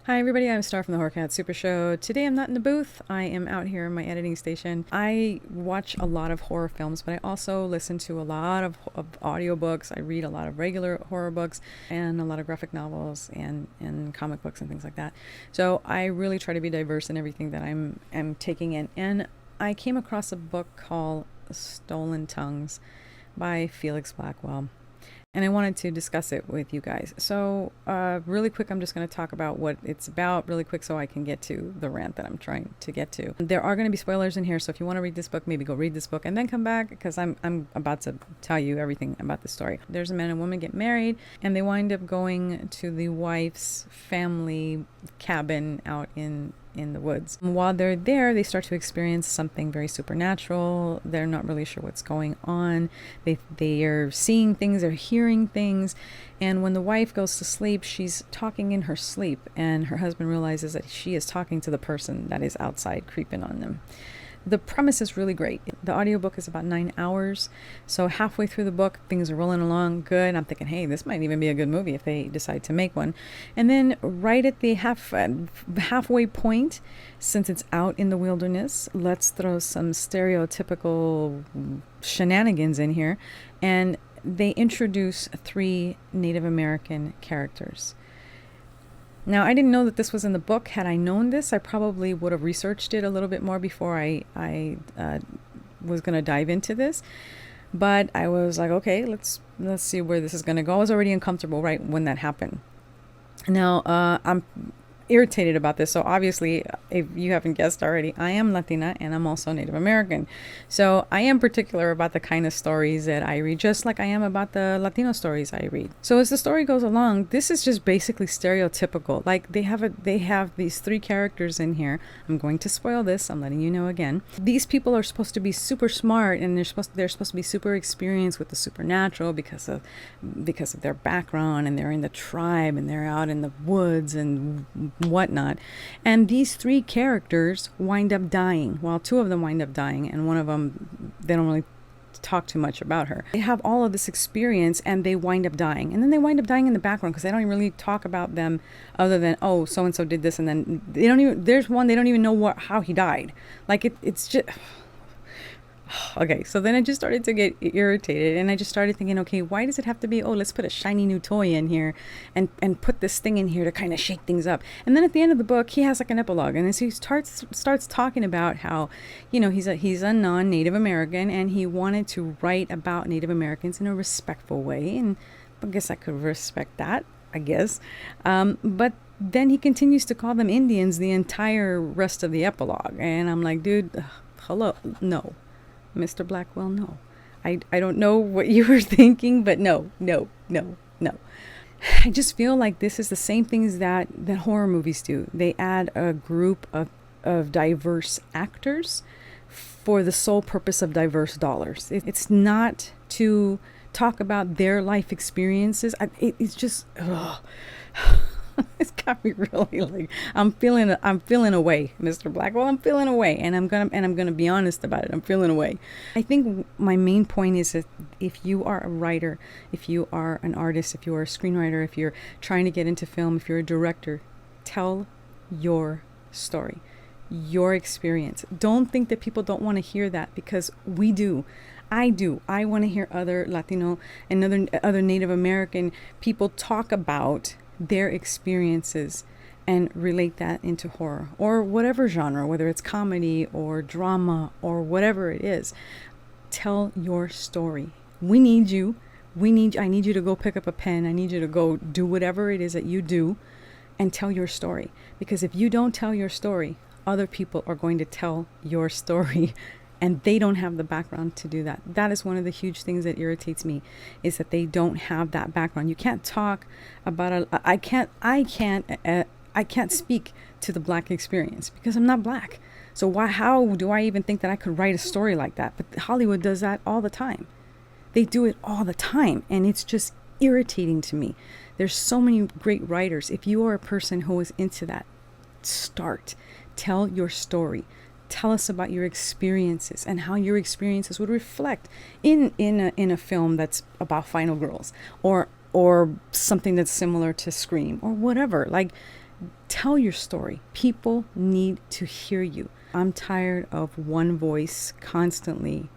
Hi everybody, I'm Star from the Horror Cat Super Show. Today I'm not in the booth, I am out here in my editing station. I watch a lot of horror films, but I also listen to a lot of audiobooks. I read a lot of regular horror books and a lot of graphic novels and comic books and things like that. So I really try to be diverse in everything that I'm taking in. And I came across a book called Stolen Tongues by Felix Blackwell. And I wanted to discuss it with you guys. So, really quick, I'm just going to talk about what it's about really quick so I can get to the rant that I'm trying to get to. There are going to be spoilers in here, so if you want to read this book, maybe go read this book and then come back because I'm about to tell you everything about the story. There's a man and woman get married, and they wind up going to the wife's family cabin out in the woods. While they're there, they start to experience something very supernatural. They're not really sure what's going on. They are seeing things, they're hearing things, and when the wife goes to sleep, she's talking in her sleep, and her husband realizes that she is talking to the person that is outside creeping on them. The premise is really great. The audiobook is about 9 hours. So halfway through the book, things are rolling along good. I'm thinking, hey, this might even be a good movie if they decide to make one. And then right at the halfway point, since it's out in the wilderness, let's throw some stereotypical shenanigans in here. And they introduce 3 Native American characters. Now, I didn't know that this was in the book. Had I known this, I probably would have researched it a little bit more before I was going to dive into this. But I was like, okay, let's see where this is going to go. I was already uncomfortable right when that happened. Now, I'm irritated about this. So obviously, if you haven't guessed already, I am Latina and I'm also Native American. So I am particular about the kind of stories that I read, just like I am about the Latino stories I read. So as the story goes along, this is just basically stereotypical. Like they have these 3 characters in here. I'm going to spoil this. I'm letting you know again. These people are supposed to be super smart, and they're supposed to be super experienced with the supernatural because of their background, and they're in the tribe and they're out in the woods and whatnot. And these 3 characters wind up dying. Well, 2 of them wind up dying, and one of them, they don't really talk too much about her. They have all of this experience and they wind up dying. And then they wind up dying in the background because they don't really talk about them other than, oh, so-and-so did this, and then there's one, they don't even know how he died. Like it's just... Okay, so then I just started to get irritated, and I just started thinking, okay, why does it have to be, oh, let's put a shiny new toy in here and put this thing in here to kind of shake things up. And then at the end of the book, he has like an epilogue, and as he starts talking about how, he's a non-Native American, and he wanted to write about Native Americans in a respectful way, and I guess I could respect that, I guess. But then he continues to call them Indians the entire rest of the epilogue, and I'm like, dude, hello, no. Mr. Blackwell, no. I don't know what you were thinking, but no. I just feel like this is the same things that horror movies do. They add a group of diverse actors for the sole purpose of diverse dollars. It's not to talk about their life experiences. It's just... It's got me really like I'm feeling away, Mr. Blackwell. I'm feeling away, and I'm gonna be honest about it. I'm feeling away. I think my main point is that if you are a writer, if you are an artist, if you are a screenwriter, if you're trying to get into film, if you're a director, tell your story, your experience. Don't think that people don't want to hear that, because we do. I do. I want to hear other Latino and other Native American people talk about their experiences and relate that into horror or whatever genre, whether it's comedy or drama or whatever it is. Tell your story. We need you. I need you to go pick up a pen. I need you to go do whatever it is that you do and tell your story. Because if you don't tell your story, other people are going to tell your story, and they don't have the background to do that. That is one of the huge things that irritates me, is that they don't have that background. You can't talk about I can't speak to the Black experience because I'm not Black. So how do I even think that I could write a story like that? But Hollywood does that all the time. They do it all the time, and it's just irritating to me. There's so many great writers. If you are a person who is into that, tell your story. Tell us about your experiences and how your experiences would reflect in a film that's about final girls or something that's similar to Scream or whatever. Like, Tell your story. People need to hear you. I'm tired of one voice constantly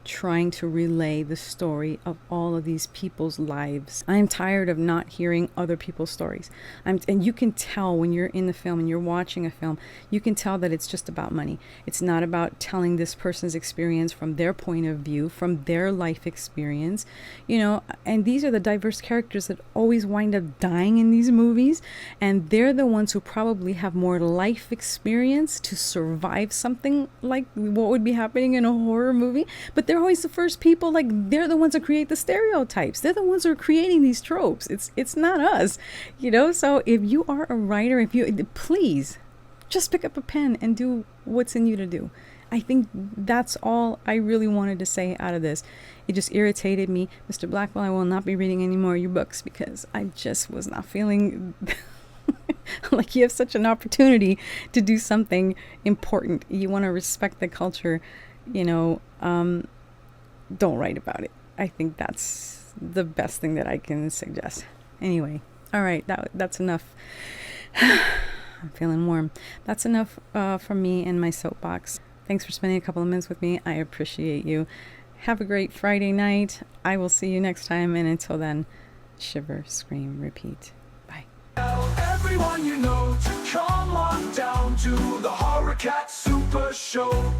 trying to relay the story of all of these people's lives. I'm tired of not hearing other people's stories. And you can tell when you're in the film and you're watching a film, you can tell that it's just about money. It's not about telling this person's experience from their point of view, from their life experience, and these are the diverse characters that always wind up dying in these movies, and they're the ones who probably have more life experience to survive something like what would be happening in a horror movie, but they're always the first people, like they're the ones that create the stereotypes. They're the ones who are creating these tropes. It's not us, so if you are a writer, please just pick up a pen and do what's in you to do. I think that's all I really wanted to say out of this. It just irritated me. Mr. Blackwell, I will not be reading any more of your books because I just was not feeling like you have such an opportunity to do something important. You want to respect the culture, don't write about it. I think that's the best thing that I can suggest. Anyway, all right, that's enough. I'm feeling warm. That's enough from me and my soapbox. Thanks for spending a couple of minutes with me. I appreciate you. Have a great Friday night. I will see you next time, and until then, shiver, scream, repeat. Bye. Everyone to come on down to the Horror Cat Super Show.